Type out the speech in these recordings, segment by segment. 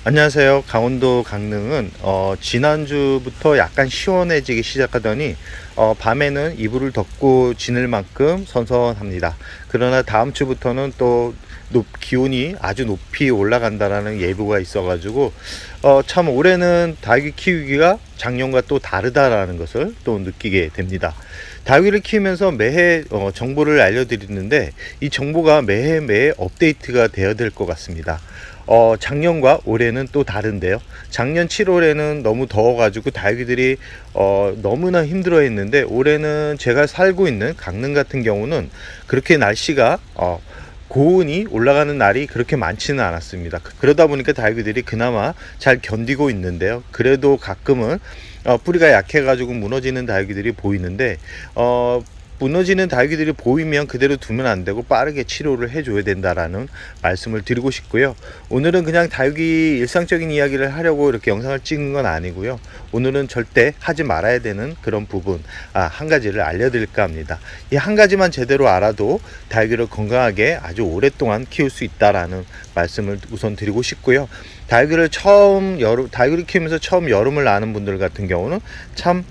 안녕하세요. 강원도 강릉은 지난주부터 약간 시원해지기 시작하더니 밤에는 이불을 덮고 지낼 만큼 선선합니다. 그러나 다음 주부터는 또 기온이 아주 높이 올라간다라는 예보가 있어가지고 참 올해는 닭이 키우기가 작년과 또 다르다라는 것을 또 느끼게 됩니다. 닭을 키우면서 매해 정보를 알려드리는데 이 정보가 매해 업데이트가 되어야 될 것 같습니다. 작년과 올해는 또 다른데요. 작년 7월에는 너무 더워가지고 다육이들이 너무나 힘들어 했는데, 올해는 제가 살고 있는 강릉 같은 경우는 그렇게 날씨가 고온이 올라가는 날이 그렇게 많지는 않았습니다. 그러다 보니까 다육이들이 그나마 잘 견디고 있는데요. 그래도 가끔은 뿌리가 약해가지고 무너지는 다육이들이 보이는데, 무너지는 다육이들이 보이면 그대로 두면 안 되고 빠르게 치료를 해줘야 된다라는 말씀을 드리고 싶고요. 오늘은 그냥 다육이 일상적인 이야기를 하려고 이렇게 영상을 찍은 건 아니고요. 오늘은 절대 하지 말아야 되는 그런 부분 한 가지를 알려드릴까 합니다. 이 한 가지만 제대로 알아도 다육이를 건강하게 아주 오랫동안 키울 수 있다라는 말씀을 우선 드리고 싶고요. 다육이를 키우면서 처음 여름을 나는 분들 같은 경우는 참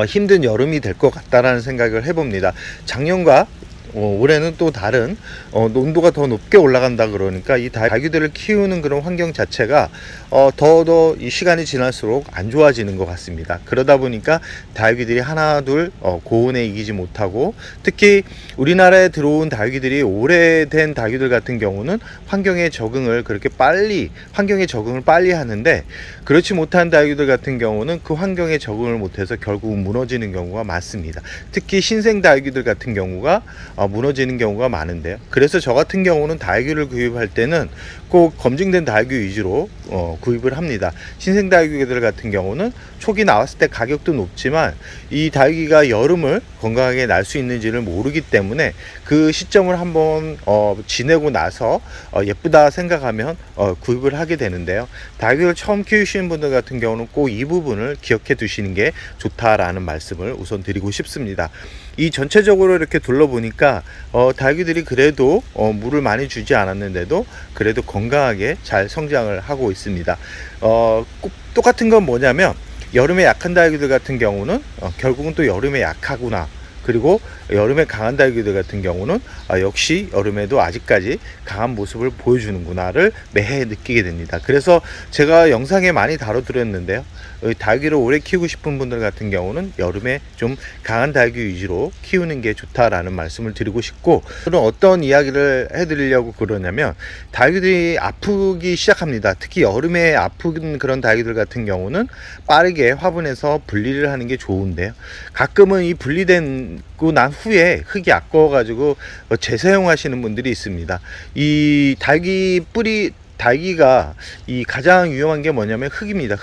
힘든 여름이 될 것 같다라는 생각을 해봅니다. 작년과 올해는 또 다른 온도가 더 높게 올라간다 그러니까 이 닭이들을 키우는 그런 환경 자체가 더 이 시간이 지날수록 안 좋아지는 것 같습니다. 그러다 보니까 닭이들이 하나둘 고온에 이기지 못하고, 특히 우리나라에 들어온 닭이들이 오래된 닭이들 같은 경우는 환경에 적응을 빨리 하는데, 그렇지 못한 닭이들 같은 경우는 그 환경에 적응을 못해서 결국 무너지는 경우가 많습니다. 특히 신생 닭이들 같은 경우가 무너지는 경우가 많은데요. 그래서 저 같은 경우는 다육이를 구입할 때는 꼭 검증된 다육이 위주로 구입을 합니다. 신생 다육이들 같은 경우는 초기 나왔을 때 가격도 높지만 이 다육이가 여름을 건강하게 날 수 있는지를 모르기 때문에 그 시점을 한번 지내고 나서 예쁘다 생각하면 구입을 하게 되는데요. 다육이를 처음 키우시는 분들 같은 경우는 꼭 이 부분을 기억해 두시는 게 좋다라는 말씀을 우선 드리고 싶습니다. 이 전체적으로 이렇게 둘러보니까 닭이들이 그래도 물을 많이 주지 않았는데도 그래도 건강하게 잘 성장을 하고 있습니다. 똑같은 건 뭐냐면, 여름에 약한 닭이들 같은 경우는 결국은 또 여름에 약하구나, 그리고 여름에 강한 닭이들 같은 경우는 역시 여름에도 아직까지 강한 모습을 보여주는구나를 매해 느끼게 됩니다. 그래서 제가 영상에 많이 다뤄드렸는데요, 닭이를 오래 키우고 싶은 분들 같은 경우는 여름에 좀 강한 닭이 위주로 키우는 게 좋다라는 말씀을 드리고 싶고, 그럼 어떤 이야기를 해드리려고 그러냐면, 닭이들이 아프기 시작합니다. 특히 여름에 아픈 그런 닭이들 같은 경우는 빠르게 화분에서 분리를 하는 게 좋은데요, 가끔은 이 분리된 난 후에 흙이 아까워가지고 재사용하시는 분들이 있습니다. 이 닭이가 이 가장 위험한 게 뭐냐면 흙입니다.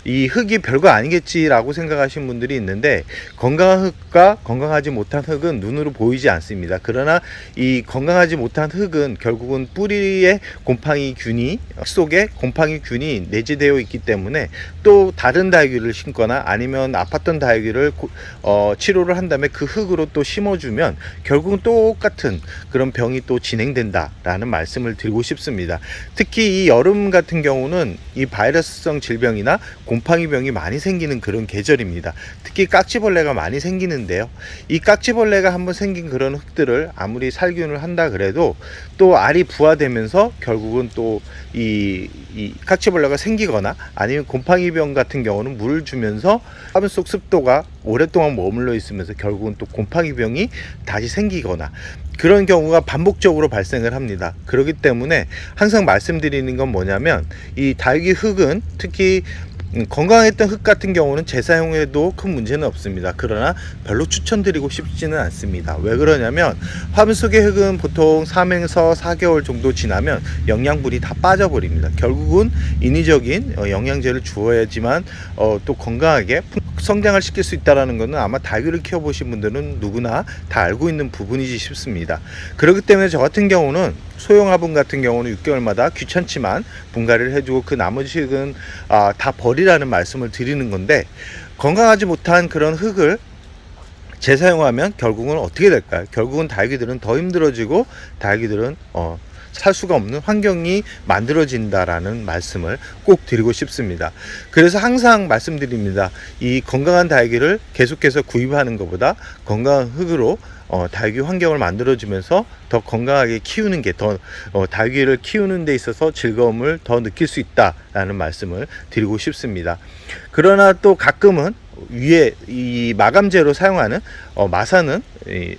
이 흙이 별거 아니겠지라고 생각하시는 분들이 있는데, 건강한 흙과 건강하지 못한 흙은 눈으로 보이지 않습니다. 그러나 이 건강하지 못한 흙은 결국은 뿌리에 속에 곰팡이균이 내재되어 있기 때문에, 또 다른 다육이를 심거나 아니면 아팠던 다육이를 치료를 한 다음에 그 흙으로 또 심어주면 결국은 똑같은 그런 병이 또 진행된다라는 말씀을 드리고 싶습니다. 특히 이 여름 같은 경우는 이 바이러스성 질병이나 곰팡이병이 많이 생기는 그런 계절입니다. 특히 깍지벌레가 많이 생기는데요, 이 깍지벌레가 한번 생긴 그런 흙들을 아무리 살균을 한다 그래도 또 알이 부화되면서 결국은 또 이 깍지벌레가 생기거나, 아니면 곰팡이병 같은 경우는 물을 주면서 화분 속 습도가 오랫동안 머물러 있으면서 결국은 또 곰팡이병이 다시 생기거나, 그런 경우가 반복적으로 발생을 합니다. 그렇기 때문에 항상 말씀드리는 건 뭐냐면, 이 다육이 흙은 특히 건강했던 흙 같은 경우는 재사용해도 큰 문제는 없습니다. 그러나 별로 추천드리고 싶지는 않습니다. 왜 그러냐면, 화분 속의 흙은 보통 3에서 4개월 정도 지나면 영양분이 다 빠져버립니다. 결국은 인위적인 영양제를 주어야지만 또 건강하게 성장을 시킬 수 있다는 것은 아마 닭을 키워보신 분들은 누구나 다 알고 있는 부분이지 싶습니다. 그렇기 때문에 저 같은 경우는 소형 화분 같은 경우는 6개월마다 귀찮지만 분갈이를 해주고, 그 나머지 흙은 다 버리라는 말씀을 드리는 건데, 건강하지 못한 그런 흙을 재사용하면 결국은 어떻게 될까요? 결국은 다육이들은 더 힘들어지고, 다육이들은 살 수가 없는 환경이 만들어진다라는 말씀을 꼭 드리고 싶습니다. 그래서 항상 말씀드립니다. 이 건강한 다육이를 계속해서 구입하는 것보다 건강한 흙으로 다육이 환경을 만들어주면서 더 건강하게 키우는 게 더 다육이를 키우는 데 있어서 즐거움을 더 느낄 수 있다라는 말씀을 드리고 싶습니다. 그러나 또 가끔은 위에 이 마감재로 사용하는 마사는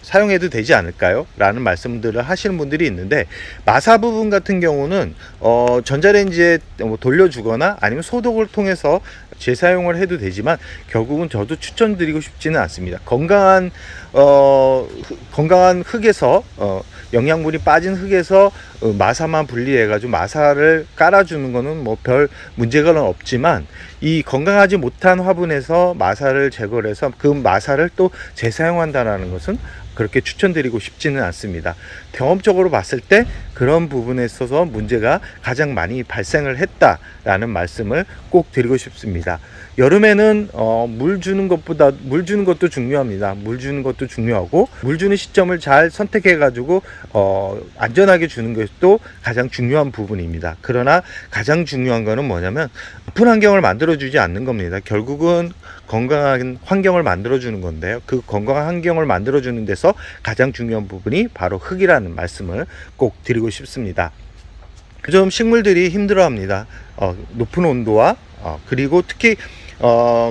사용해도 되지 않을까요? 라는 말씀들을 하시는 분들이 있는데, 마사 부분 같은 경우는 전자레인지에 돌려주거나 아니면 소독을 통해서 재사용을 해도 되지만, 결국은 저도 추천드리고 싶지는 않습니다. 건강한 흙에서 영양분이 빠진 흙에서 마사만 분리해 가지고 마사를 깔아주는 거는 뭐 별 문제가 없지만, 이 건강하지 못한 화분에서 마사를 제거를 해서 그 마사를 또 재사용한다는 것은 그렇게 추천드리고 싶지는 않습니다. 경험적으로 봤을 때 그런 부분에 있어서 문제가 가장 많이 발생을 했다라는 말씀을 꼭 드리고 싶습니다. 여름에는 물 주는 것도 중요합니다. 물 주는 것도 중요하고, 물 주는 시점을 잘 선택해 가지고 안전하게 주는 것도 가장 중요한 부분입니다. 그러나 가장 중요한 거는 뭐냐면 나쁜 환경을 만들어 주지 않는 겁니다. 결국은 건강한 환경을 만들어 주는 건데요. 그 건강한 환경을 만들어 주는 데서 가장 중요한 부분이 바로 흙이라는 말씀을 꼭 드리고 싶습니다. 좀 식물들이 힘들어합니다. 높은 온도와 그리고 특히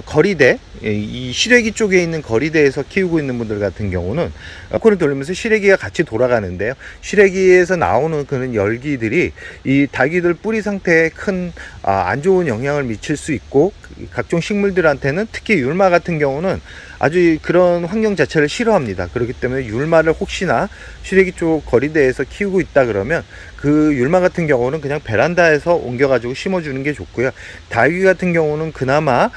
거리대, 이 시래기 쪽에 있는 거리대에서 키우고 있는 분들 같은 경우는 에어컨을 돌리면서 시래기가 같이 돌아가는데요. 시래기에서 나오는 그런 열기들이 이 다육이들 뿌리 상태에 큰 안 좋은 영향을 미칠 수 있고, 각종 식물들한테는 특히 율마 같은 경우는 아주 그런 환경 자체를 싫어합니다. 그렇기 때문에 율마를 혹시나 시래기 쪽 거리대에서 키우고 있다 그러면 그 율마 같은 경우는 그냥 베란다에서 옮겨가지고 심어주는 게 좋고요. 다육이 같은 경우는 그나마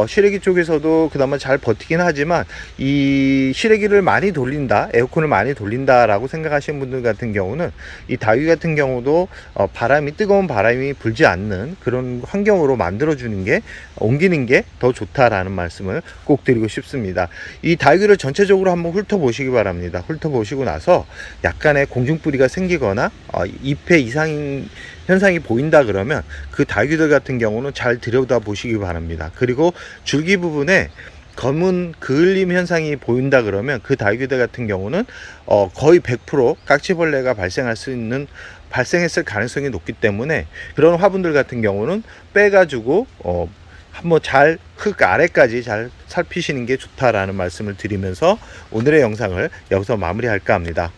시래기 쪽에서도 그나마 잘 버티긴 하지만, 이 시래기를 많이 돌린다, 에어컨을 많이 돌린다라고 생각하시는 분들 같은 경우는 이 다육이 같은 경우도 뜨거운 바람이 불지 않는 그런 환경으로 만들어주는 게, 옮기는 게 더 좋다라는 말씀을 꼭 드리고 싶습니다. 이 다육이를 전체적으로 한번 훑어보시기 바랍니다. 훑어보시고 나서 약간의 공중뿌리가 생기거나 잎의 이상 현상이 보인다 그러면 그 다육이들 같은 경우는 잘 들여다 보시기 바랍니다. 그리고 줄기 부분에 검은 그을림 현상이 보인다 그러면 그 다육이들 같은 경우는 거의 100% 깍지벌레가 발생했을 가능성이 높기 때문에, 그런 화분들 같은 경우는 빼가지고 한번 잘 흙 아래까지 잘 살피시는 게 좋다라는 말씀을 드리면서 오늘의 영상을 여기서 마무리할까 합니다.